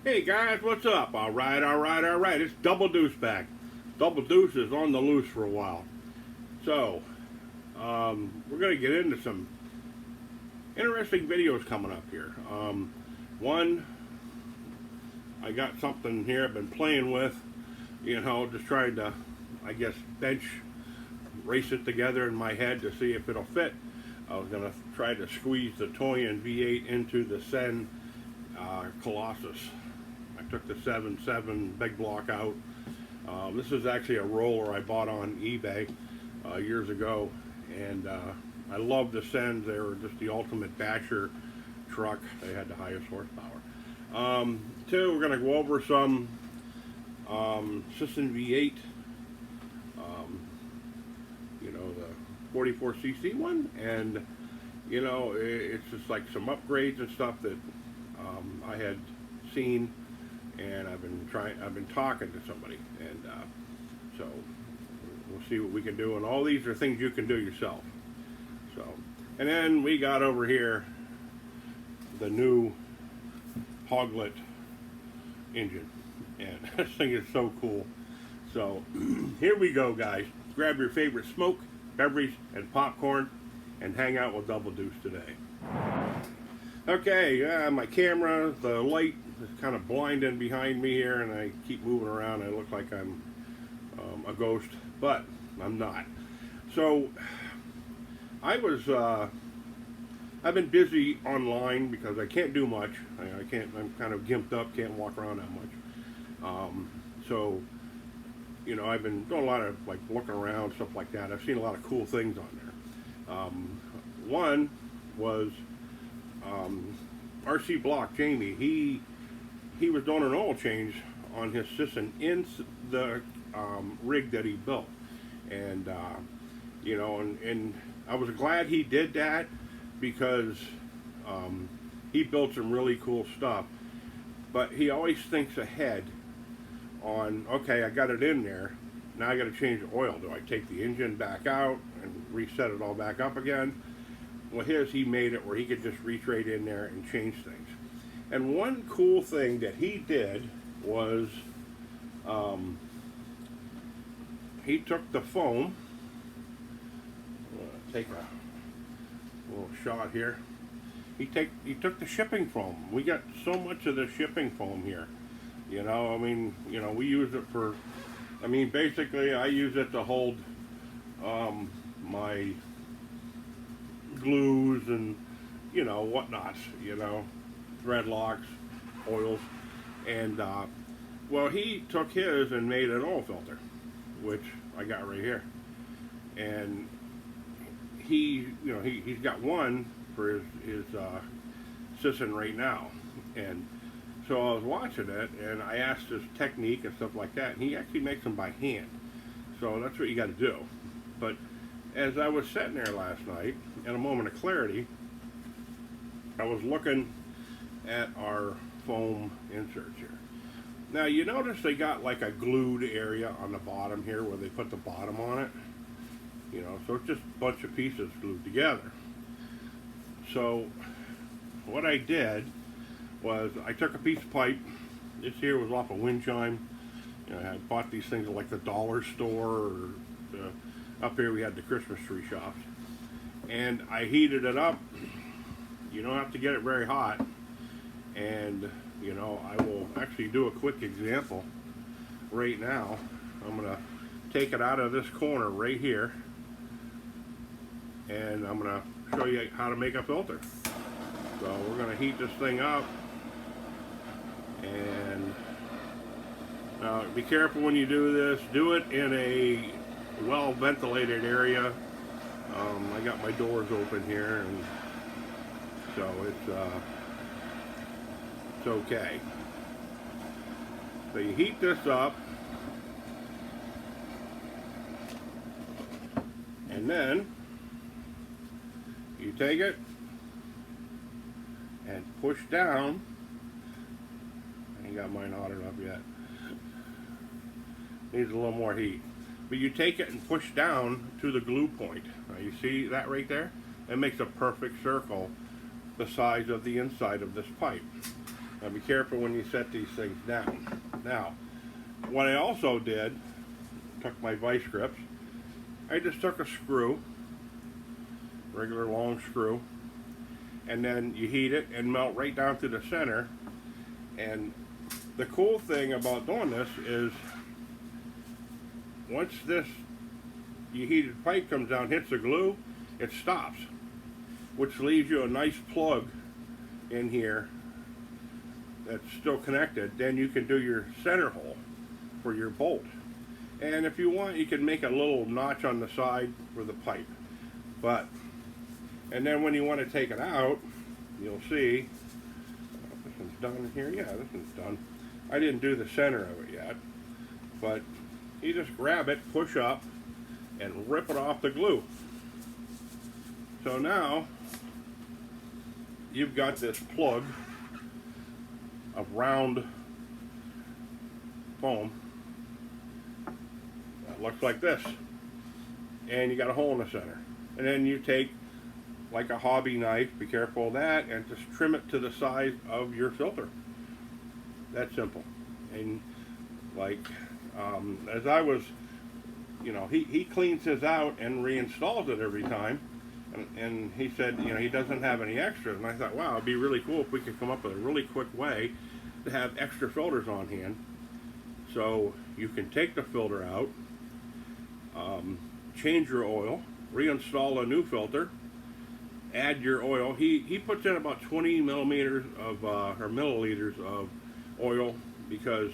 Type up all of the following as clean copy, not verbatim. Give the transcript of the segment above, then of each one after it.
Hey guys, what's up? Alright, alright, alright. It's Double Deuce back. Double Deuce is on the loose for a while. So, we're going to get into some interesting videos coming up here. One, I got something here I've been playing with, just trying to, I guess, race it together in my head to see if it'll fit. I was going to try to squeeze the Cison V8 into the Cison Colossus. I took the 7.7 big block out. This is actually a roller I bought on eBay years ago, and I love the Cisons. They were just the ultimate basher truck. They had the highest horsepower. Two, we're going to go over some Cison V8, the 44cc one, and it's just like some upgrades and stuff that I had seen, and I've been talking to somebody, and so we'll see what we can do. And all these are things you can do yourself. So, and then we got over here the new Hoglet engine, and this thing is so cool. So here we go, guys. Grab your favorite smoke, beverage, and popcorn, and hang out with Double Deuce today. Okay, my camera, the light is kind of blinding behind me here, and I keep moving around. I look like I'm a ghost, but I'm not. So I've been busy online because I can't do much. I'm kind of gimped up, can't walk around that much. So I've been doing a lot of like looking around, stuff like that. I've seen a lot of cool things on there. One was RC Block Jamie. He was doing an oil change on his Cison in the rig that he built, and and I was glad he did that because he built some really cool stuff. But he always thinks ahead on, okay, I got it in there, now I got to change the oil. Do I take the engine back out and reset it all back up again? Well, he made it where he could just reach right in there and change things. And one cool thing that he did was he took the foam. Take a little shot here. He took the shipping foam. We got so much of the shipping foam here. We use it for, basically I use it to hold my glues and whatnots, thread locks, oils, and well, he took his and made an oil filter, which I got right here, and he's got one for his Cison right now. And so I was watching it, and I asked his technique and stuff like that, and he actually makes them by hand. So that's what you got to do. But as I was sitting there last night, in a moment of clarity, I was looking at our foam inserts here. Now you notice they got like a glued area on the bottom here where they put the bottom on it. So it's just a bunch of pieces glued together. So what I did was I took a piece of pipe. This here was off a wind chime. I bought these things at like the dollar store, or up here we had the Christmas tree shops. And I heated it up. You don't have to get it very hot. And I will actually do a quick example right now. I'm going to take it out of this corner right here, and I'm going to show you how to make a filter. So we're going to heat this thing up, and now be careful when you do this. Do it in a well ventilated area. I got my doors open here, and so it's okay. So you heat this up, and then you take it and push down. I ain't got mine hot enough yet. Needs a little more heat. But you take it and push down to the glue point. Now you see that right there? It makes a perfect circle the size of the inside of this pipe. Now be careful when you set these things down. Now, what I also did, took my vice grips, I just took a screw, regular long screw, and then you heat it and melt right down to the center. And the cool thing about doing this is once this heated pipe comes down, hits the glue, it stops, which leaves you a nice plug in here that's still connected. Then you can do your center hole for your bolt. And if you want, you can make a little notch on the side for the pipe. And then when you want to take it out, you'll see, this one's done here. Yeah, this one's done. I didn't do the center of it yet, but you just grab it, push up, and rip it off the glue. So now you've got this plug of round foam that looks like this, and you got a hole in the center. And then you take like a hobby knife, be careful of that, and just trim it to the size of your filter. That simple. And like as I was, he cleans his out and reinstalls it every time, and he said, he doesn't have any extras. And I thought, wow, it'd be really cool if we could come up with a really quick way to have extra filters on hand, so you can take the filter out, change your oil, reinstall a new filter, add your oil. He puts in about 20 millimeters of or milliliters of oil, because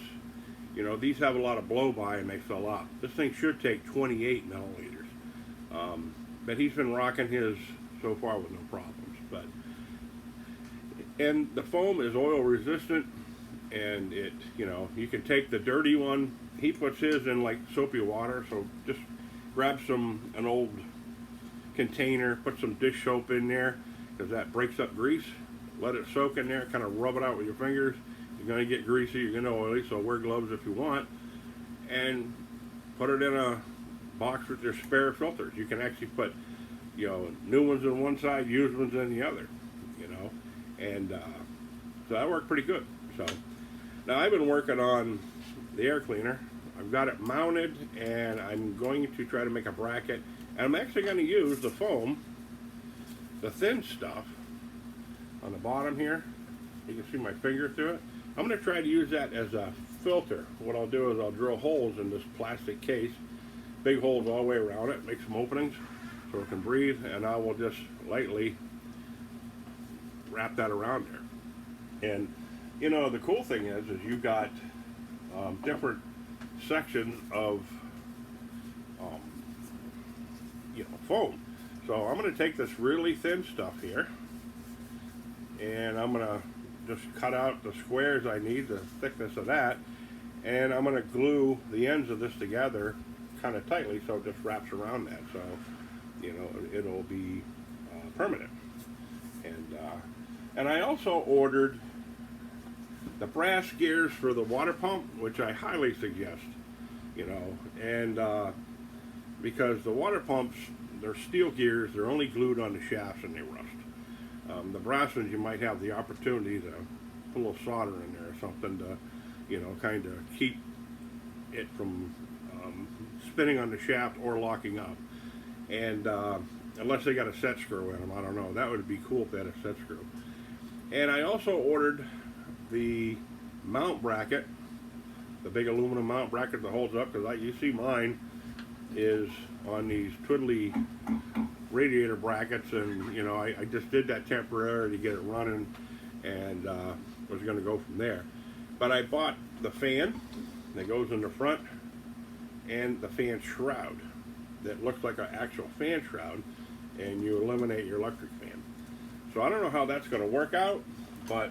these have a lot of blow by and they fill up. This thing should take 28 milliliters, but he's been rocking his so far with no problems. And the foam is oil resistant, and it you can take the dirty one. He puts his in like soapy water, so just grab an old container, put some dish soap in there, because that breaks up grease. Let it soak in there, kind of rub it out with your fingers. You're going to get greasy, you're going to oily, so wear gloves if you want. And put it in a box with your spare filters. You can actually put new ones on one side, used ones on the other, and so that worked pretty good. So now I've been working on the air cleaner. I've got it mounted, and I'm going to try to make a bracket. And I'm actually going to use the foam, the thin stuff, on the bottom here. You can see my finger through it. I'm going to try to use that as a filter. What I'll do is I'll drill holes in this plastic case, big holes all the way around it, make some openings so it can breathe, and I will just lightly wrap that around there. And the cool thing is you've got different sections of foam. So I'm going to take this really thin stuff here, and I'm going to just cut out the squares I need, the thickness of that, and I'm going to glue the ends of this together kind of tightly so it just wraps around that, so it'll be permanent. And I also ordered the brass gears for the water pump, which I highly suggest, and because the water pumps, they're steel gears, they're only glued on the shafts and they rust. The brass ones, you might have the opportunity to put a little solder in there or something to, kind of keep it from spinning on the shaft or locking up. And unless they got a set screw in them, I don't know. That would be cool if they had a set screw. And I also ordered the mount bracket, the big aluminum mount bracket that holds up, because you see mine is on these twiddly radiator brackets, and I just did that temporarily to get it running, and was going to go from there. But I bought the fan that goes in the front and the fan shroud that looks like an actual fan shroud, and you eliminate your electric fan. So I don't know how that's going to work out, but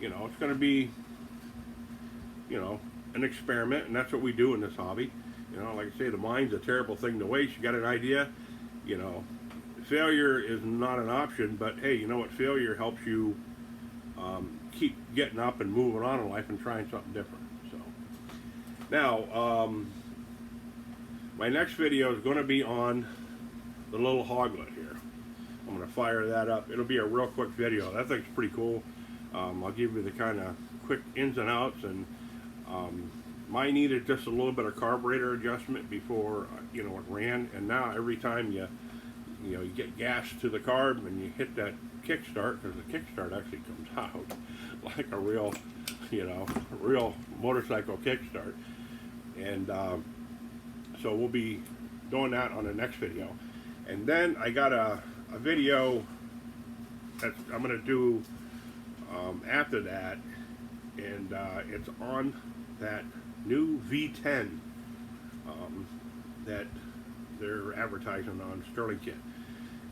it's going to be an experiment, and that's what we do in this hobby. Like I say, the mind's a terrible thing to waste. You got an idea, failure is not an option, but hey, you know what? Failure helps you keep getting up and moving on in life and trying something different. So now, my next video is going to be on the little hoglet here. I'm going to fire that up. It'll be a real quick video. That thing's pretty cool. I'll give you the kind of quick ins and outs, and mine needed just a little bit of carburetor adjustment before it ran, and now every time you get gas to the carb and you hit that kickstart, because the kickstart actually comes out like a real real motorcycle kickstart. And so we'll be doing that on the next video. And then I got a video that I'm going to do after that, and it's on that new V10 that they're advertising on Sterling Kit.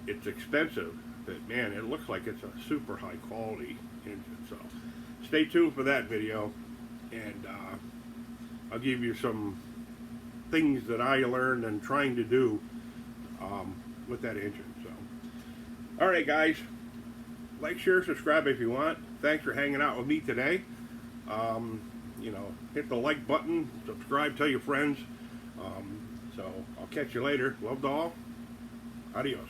It's expensive, but man, it looks like it's a super high quality engine. So stay tuned for that video, and I'll give you some things that I learned and trying to do with that engine. So, all right, guys, like, share, subscribe if you want. Thanks for hanging out with me today. Hit the like button, subscribe, tell your friends. So I'll catch you later. Love to all. Adios.